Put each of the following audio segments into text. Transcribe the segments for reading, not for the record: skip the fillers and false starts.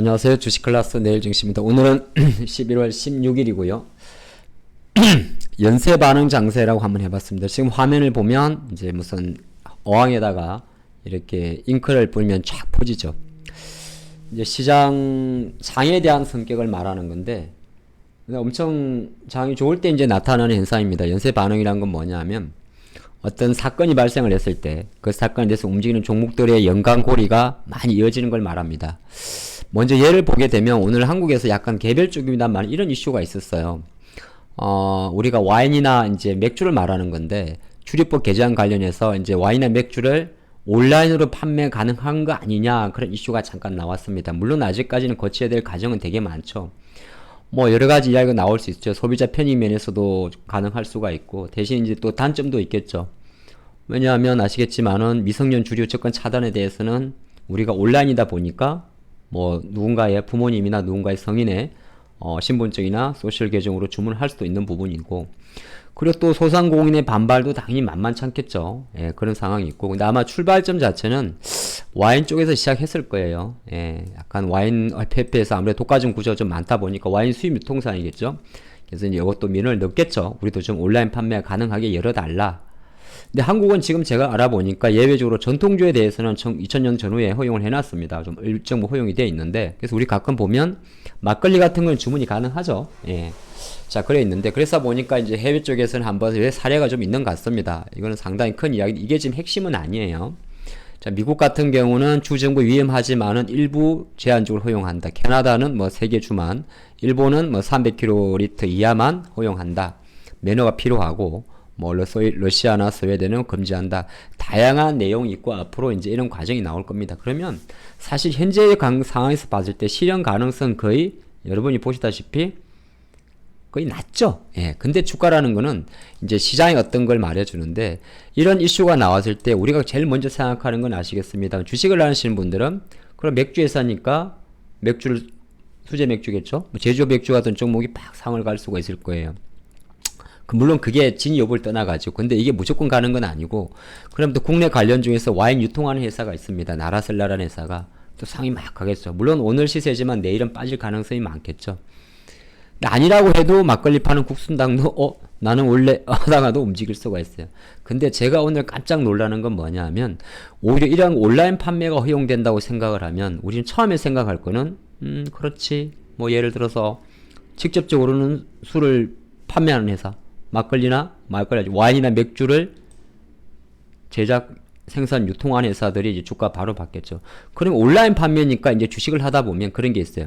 안녕하세요. 주식클래스 내일증시입니다. 오늘은 11월 16일이고요. 연쇄 반응 장세라고 한번 해봤습니다. 지금 화면을 보면 이제 무슨 어항에다가 이렇게 잉크를 뿌리면 쫙 퍼지죠. 이제 시장 장에 대한 성격을 말하는 건데 엄청 장이 좋을 때 이제 나타나는 현상입니다. 연쇄 반응이란 건 뭐냐면 어떤 사건이 발생을 했을 때 그 사건에 대해서 움직이는 종목들의 연관고리가 많이 이어지는 걸 말합니다. 먼저 예를 보게 되면 오늘 한국에서 약간 개별적입니다만 이런 이슈가 있었어요. 우리가 와인이나 이제 맥주를 말하는 건데 출입법 개정 관련해서 이제 와인이나 맥주를 온라인으로 판매 가능한 거 아니냐 그런 이슈가 잠깐 나왔습니다. 물론 아직까지는 거쳐야 될 과정은 되게 많죠. 뭐 여러 가지 이야기가 나올 수 있죠. 소비자 편익 면에서도 가능할 수가 있고 대신 이제 또 단점도 있겠죠. 왜냐하면 아시겠지만은 미성년 주류 접근 차단에 대해서는 우리가 온라인이다 보니까 뭐 누군가의 부모님이나 누군가의 성인의 신분증이나 소셜 계정으로 주문을 할 수도 있는 부분이고 그리고 또 소상공인의 반발도 당연히 만만치 않겠죠. 예, 그런 상황이 있고 근데 아마 출발점 자체는 와인 쪽에서 시작했을 거예요. 예, 약간 와인 FF에서 아무래도 독과점 구조가 좀 많다 보니까 와인 수입 유통사이겠죠. 그래서 이제 이것도 민원을 넣겠죠. 우리도 좀 온라인 판매 가능하게 열어달라. 근데 한국은 지금 제가 알아보니까 예외적으로 전통주에 대해서는 2000년 전후에 허용을 해놨습니다. 좀 일정 허용이 되어 있는데 그래서 우리 가끔 보면 막걸리 같은 건 주문이 가능하죠. 예. 자, 그래 있는데 그래서 보니까 이제 해외 쪽에서는 한번 사례가 좀 있는 것 같습니다. 이거는 상당히 큰 이야기. 이게 지금 핵심은 아니에요. 자, 미국 같은 경우는 주정부 위험하지만은 일부 제한적으로 허용한다. 캐나다는 뭐 3개 주만, 일본은 뭐 300kl 이하만 허용한다. 매너가 필요하고. 뭐 러시아나 스웨덴은 금지한다. 다양한 내용이 있고 앞으로 이제 이런 과정이 나올 겁니다. 그러면 사실 현재의 상황에서 봤을 때 실현 가능성 거의 여러분이 보시다시피 거의 낮죠. 예. 근데 주가라는 거는 이제 시장의 어떤 걸 말해주는데 이런 이슈가 나왔을 때 우리가 제일 먼저 생각하는 건 아시겠습니다. 주식을 하시는 분들은 그럼 맥주 회사니까 맥주를 수제 맥주겠죠. 뭐 제조 맥주 같은 종목이 팍 상을 갈 수가 있을 거예요. 물론 그게 진 여부를 떠나가지고 근데 이게 무조건 가는 건 아니고 그럼 또 국내 관련 중에서 와인 유통하는 회사가 있습니다. 나라셀라라는 회사가 또 상이 막 가겠죠. 물론 오늘 시세지만 내일은 빠질 가능성이 많겠죠. 아니라고 해도 막걸리 파는 국순당도 나는 원래 하다가도 움직일 수가 있어요. 근데 제가 오늘 깜짝 놀라는 건 뭐냐면 오히려 이런 온라인 판매가 허용된다고 생각을 하면 우리는 처음에 생각할 거는 그렇지 뭐 예를 들어서 직접적으로는 술을 판매하는 회사 막걸리나 와인이나 맥주를 제작, 생산, 유통하는 회사들이 이제 주가 바로 받겠죠. 그럼 온라인 판매니까 이제 주식을 하다 보면 그런 게 있어요.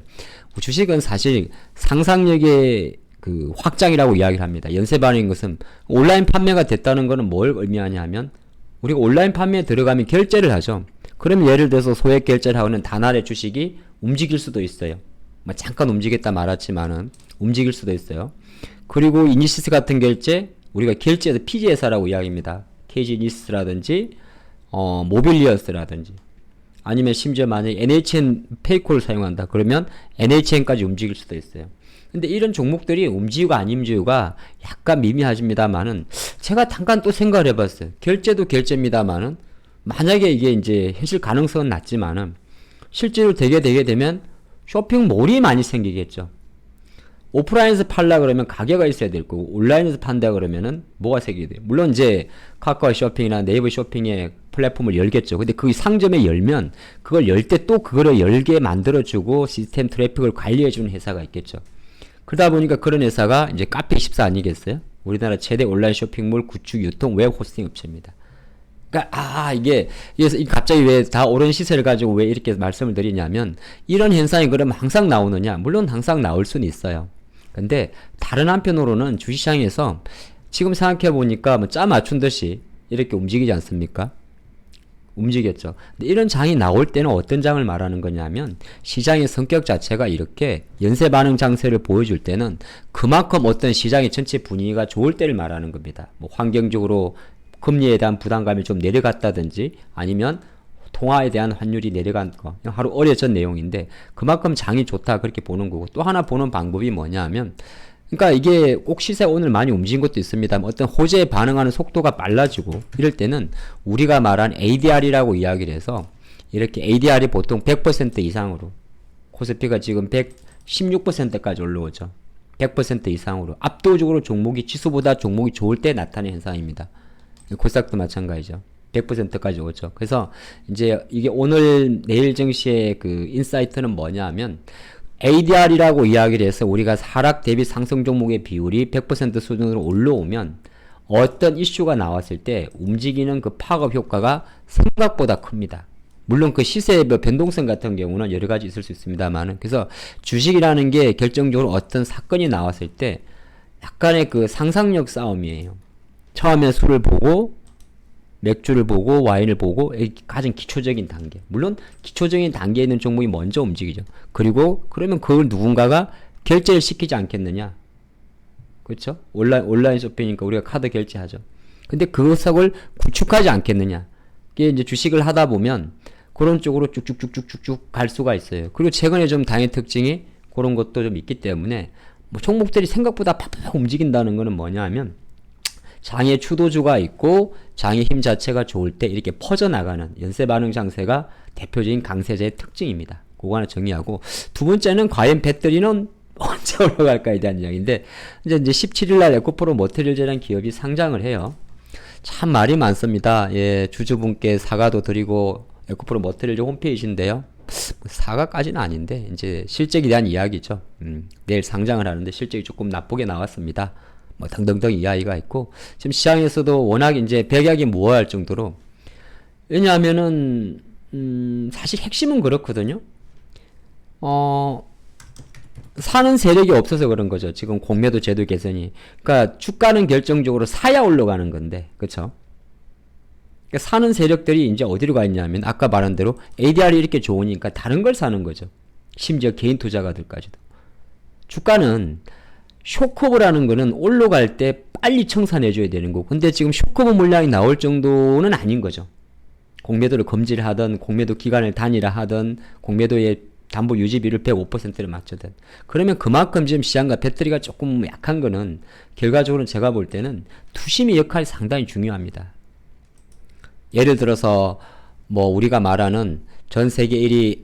주식은 사실 상상력의 그 확장이라고 이야기를 합니다. 연쇄 반응인 것은 온라인 판매가 됐다는 것은 뭘 의미하냐 하면 우리가 온라인 판매에 들어가면 결제를 하죠. 그러면 예를 들어서 소액 결제를 하고는 단알의 주식이 움직일 수도 있어요. 뭐 잠깐 움직였다 말았지만은 움직일 수도 있어요. 그리고 이니시스 같은 결제, 우리가 결제에서 PG회사라고 이야기합니다. KG니스라든지, 모빌리어스라든지, 아니면 심지어 만약에 NHN 페이콜을 사용한다. 그러면 NHN까지 움직일 수도 있어요. 근데 이런 종목들이 움직이고 안 움직이고가 약간 미미하십니다만은, 제가 잠깐 또 생각을 해봤어요. 결제도 결제입니다만은, 만약에 이게 이제 현실 가능성은 낮지만은, 실제로 되게 되면 쇼핑몰이 많이 생기겠죠. 오프라인에서 팔라 그러면 가게가 있어야 될 거고 온라인에서 판다 그러면은 뭐가 생기게 돼요. 물론 이제 카카오 쇼핑이나 네이버 쇼핑의 플랫폼을 열겠죠. 근데 그 상점에 열면 그걸 열 때 또 그거를 열게 만들어주고 시스템 트래픽을 관리해주는 회사가 있겠죠. 그러다 보니까 그런 회사가 이제 카페24 아니겠어요? 우리나라 최대 온라인 쇼핑몰 구축 유통 웹 호스팅 업체입니다. 그러니까 이게 갑자기 왜 다 오른 시세를 가지고 왜 이렇게 말씀을 드리냐면 이런 현상이 그러면 항상 나오느냐? 물론 항상 나올 수는 있어요. 근데 다른 한편으로는 주식시장에서 지금 생각해보니까 뭐 짜 맞춘 듯이 이렇게 움직이지 않습니까? 움직였죠. 근데 이런 장이 나올 때는 어떤 장을 말하는 거냐면 시장의 성격 자체가 이렇게 연쇄 반응 장세를 보여줄 때는 그만큼 어떤 시장의 전체 분위기가 좋을 때를 말하는 겁니다. 뭐 환경적으로 금리에 대한 부담감이 좀 내려갔다든지 아니면 통화에 대한 환율이 내려간 거 하루 어려전 내용인데 그만큼 장이 좋다 그렇게 보는 거고 또 하나 보는 방법이 뭐냐 하면 그러니까 이게 꼭 시세 오늘 많이 움직인 것도 있습니다. 어떤 호재에 반응하는 속도가 빨라지고 이럴 때는 우리가 말한 ADR이라고 이야기를 해서 이렇게 ADR이 보통 100% 이상으로 코스피가 지금 116%까지 올라오죠. 100% 이상으로. 압도적으로 종목이 지수보다 종목이 좋을 때 나타나는 현상입니다. 코스닥도 마찬가지죠. 100%까지 오죠. 그래서 이제 이게 오늘 내일 증시의 그 인사이트는 뭐냐 하면 ADR이라고 이야기를 해서 우리가 하락 대비 상승 종목의 비율이 100% 수준으로 올라오면 어떤 이슈가 나왔을 때 움직이는 그 팝업 효과가 생각보다 큽니다. 물론 그 시세의 변동성 같은 경우는 여러 가지 있을 수 있습니다만은, 그래서 주식이라는 게 결정적으로 어떤 사건이 나왔을 때 약간의 그 상상력 싸움이에요. 처음에 술을 보고 맥주를 보고 와인을 보고 가장 기초적인 단계. 물론 기초적인 단계에 있는 종목이 먼저 움직이죠. 그리고 그러면 그걸 누군가가 결제를 시키지 않겠느냐. 그렇죠? 온라인 쇼핑이니까 우리가 카드 결제하죠. 근데 그것을 구축하지 않겠느냐. 이게 이제 주식을 하다 보면 그런 쪽으로 쭉쭉쭉쭉쭉 갈 수가 있어요. 그리고 최근에 좀 당의 특징이 그런 것도 좀 있기 때문에 뭐 종목들이 생각보다 팍팍 움직인다는 거는 뭐냐 하면 장의 추도주가 있고 장의 힘 자체가 좋을 때 이렇게 퍼져나가는 연쇄 반응 장세가 대표적인 강세제의 특징입니다. 그거 하나 정리하고, 두 번째는 과연 배터리는 언제 올라갈까에 대한 이야기인데, 이제 17일날 에코프로 머티리얼즈라는 기업이 상장을 해요. 참 말이 많습니다. 예, 주주분께 사과도 드리고 에코프로 머티리얼즈 홈페이지인데요. 사과까지는 아닌데 이제 실적에 대한 이야기죠. 내일 상장을 하는데 실적이 조금 나쁘게 나왔습니다. 뭐 등등등 이야기가 있고, 지금 시장에서도 워낙 이제 백약이 무어할 정도로, 왜냐하면은 사실 핵심은 그렇거든요. 사는 세력이 없어서 그런 거죠. 지금 공매도 제도 개선이. 그러니까 주가는 결정적으로 사야 올라가는 건데, 그렇죠? 그러니까 사는 세력들이 이제 어디로 가 있냐면 아까 말한 대로 ADR이 이렇게 좋으니까 다른 걸 사는 거죠. 심지어 개인 투자가들까지도. 주가는 쇼커브라는 거는 올라갈 때 빨리 청산해줘야 되는 거고, 근데 지금 쇼커브 물량이 나올 정도는 아닌 거죠. 공매도를 금지를 하든 공매도 기간을 단일화하든 공매도의 담보 유지비를 105%를 맞추든, 그러면 그만큼 지금 시장과 배터리가 조금 약한 거는 결과적으로 제가 볼 때는 투심의 역할이 상당히 중요합니다. 예를 들어서 뭐 우리가 말하는 전 세계 1위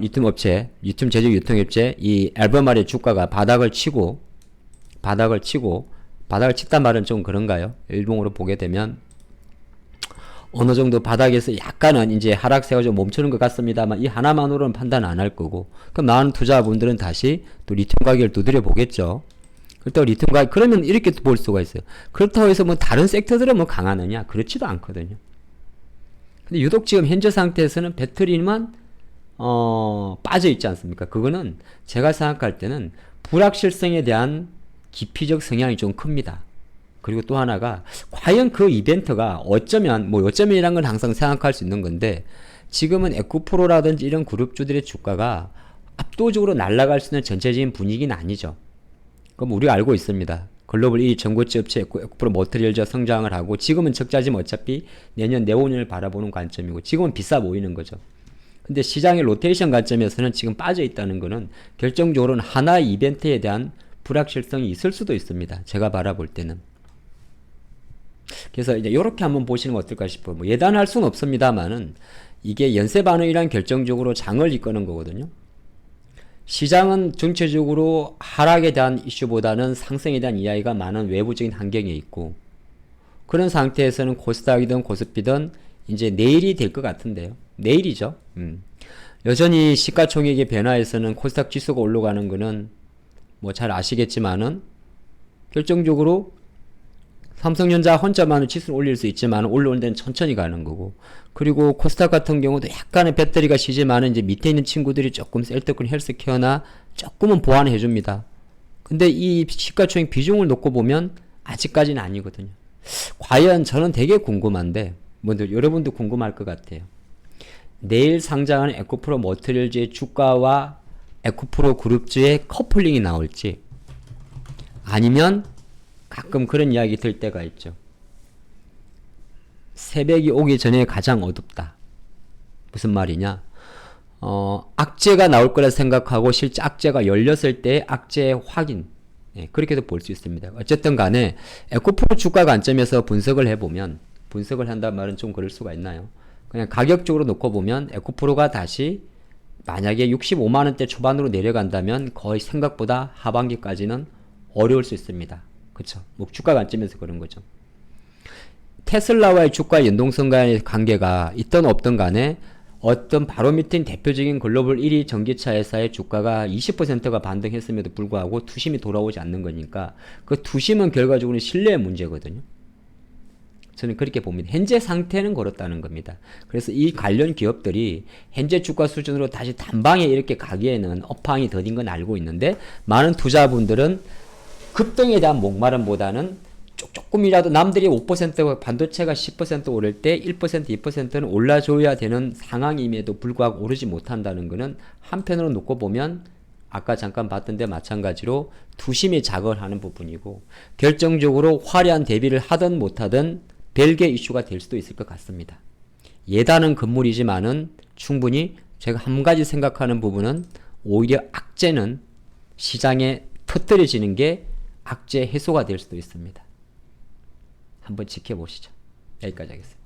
리튬 업체, 리튬 제조 유통업체 이 알베마르의 주가가 바닥을 치단 말은 좀 그런가요? 일봉으로 보게 되면 어느 정도 바닥에서 약간은 이제 하락세가 좀 멈추는 것 같습니다만, 이 하나만으로는 판단 안 할 거고, 그럼 많은 투자분들은 다시 또 리튬 가격을 두드려 보겠죠. 그렇다고 리튬 가격, 그러면 이렇게 볼 수가 있어요. 그렇다고 해서 뭐 다른 섹터들은 뭐 강하느냐? 그렇지도 않거든요. 근데 유독 지금 현재 상태에서는 배터리만 빠져 있지 않습니까? 그거는 제가 생각할 때는 불확실성에 대한 기피적 성향이 좀 큽니다. 그리고 또 하나가 과연 그 이벤트가 어쩌면 어쩌면이란 건 항상 생각할 수 있는 건데, 지금은 에코프로라든지 이런 그룹주들의 주가가 압도적으로 날아갈 수 있는 전체적인 분위기는 아니죠. 그럼 우리가 알고 있습니다. 글로벌 1위 전고체 업체 에코프로 머티리얼즈가 성장을 하고, 지금은 적자지만 어차피 내년 내후년을 바라보는 관점이고 지금은 비싸 보이는 거죠. 근데 시장의 로테이션 관점에서는 지금 빠져 있다는 거는 결정적으로는 하나의 이벤트에 대한 불확실성이 있을 수도 있습니다. 제가 바라볼 때는. 그래서 이제 이렇게 한번 보시는 건 어떨까 싶어요. 뭐 예단할 수는 없습니다만은 이게 연쇄 반응이란 결정적으로 장을 이끄는 거거든요. 시장은 전체적으로 하락에 대한 이슈보다는 상승에 대한 이야기가 많은 외부적인 환경에 있고, 그런 상태에서는 코스닥이든 코스피든 이제 내일이 될 것 같은데요. 내일이죠. 여전히 시가총액의 변화에서는 코스닥 지수가 올라가는 거는 뭐 잘 아시겠지만은 결정적으로 삼성전자 혼자만은 지수를 올릴 수 있지만 올라오는 데는 천천히 가는 거고, 그리고 코스닥 같은 경우도 약간의 배터리가 시지만은 이제 밑에 있는 친구들이 조금 셀트콘 헬스케어나 조금은 보완해 줍니다. 근데 이 시가총액 비중을 놓고 보면 아직까지는 아니거든요. 과연 저는 되게 궁금한데, 여러분도 궁금할 것 같아요. 내일 상장하는 에코프로 머티리얼즈의 주가와 에코프로 그룹주의 커플링이 나올지, 아니면 가끔 그런 이야기 들 때가 있죠. 새벽이 오기 전에 가장 어둡다. 무슨 말이냐? 악재가 나올 거라 생각하고 실제 악재가 열렸을 때 악재의 확인. 예, 그렇게도 볼 수 있습니다. 어쨌든 간에 에코프로 주가 관점에서 분석을 해보면, 분석을 한다는 말은 좀 그럴 수가 있나요? 그냥 가격적으로 놓고 보면 에코프로가 다시 만약에 65만 원대 초반으로 내려간다면 거의 생각보다 하반기까지는 어려울 수 있습니다. 그쵸? 뭐 주가가 안 찌면서 그런 거죠. 테슬라와의 주가 연동성 간의 관계가 있든 없든 간에 어떤 바로 밑인 대표적인 글로벌 1위 전기차 회사의 주가가 20%가 반등했음에도 불구하고 투심이 돌아오지 않는 거니까 그 투심은 결과적으로 신뢰의 문제거든요. 저는 그렇게 봅니다. 현재 상태는 그렇다는 겁니다. 그래서 이 관련 기업들이 현재 주가 수준으로 다시 단방에 이렇게 가기에는 업황이 더딘 건 알고 있는데 많은 투자분들은 급등에 대한 목마름보다는 조금이라도 남들이 5% 반도체가 10% 오를 때 1%, 2%는 올라줘야 되는 상황임에도 불구하고 오르지 못한다는 것은 한편으로 놓고 보면 아까 잠깐 봤던 데 마찬가지로 투심이 작업을 하는 부분이고 결정적으로 화려한 대비를 하든 못하든 별개 이슈가 될 수도 있을 것 같습니다. 예단은 건물이지만은 충분히 제가 한 가지 생각하는 부분은 오히려 악재는 시장에 터뜨려지는 게 악재 해소가 될 수도 있습니다. 한번 지켜보시죠. 여기까지 하겠습니다.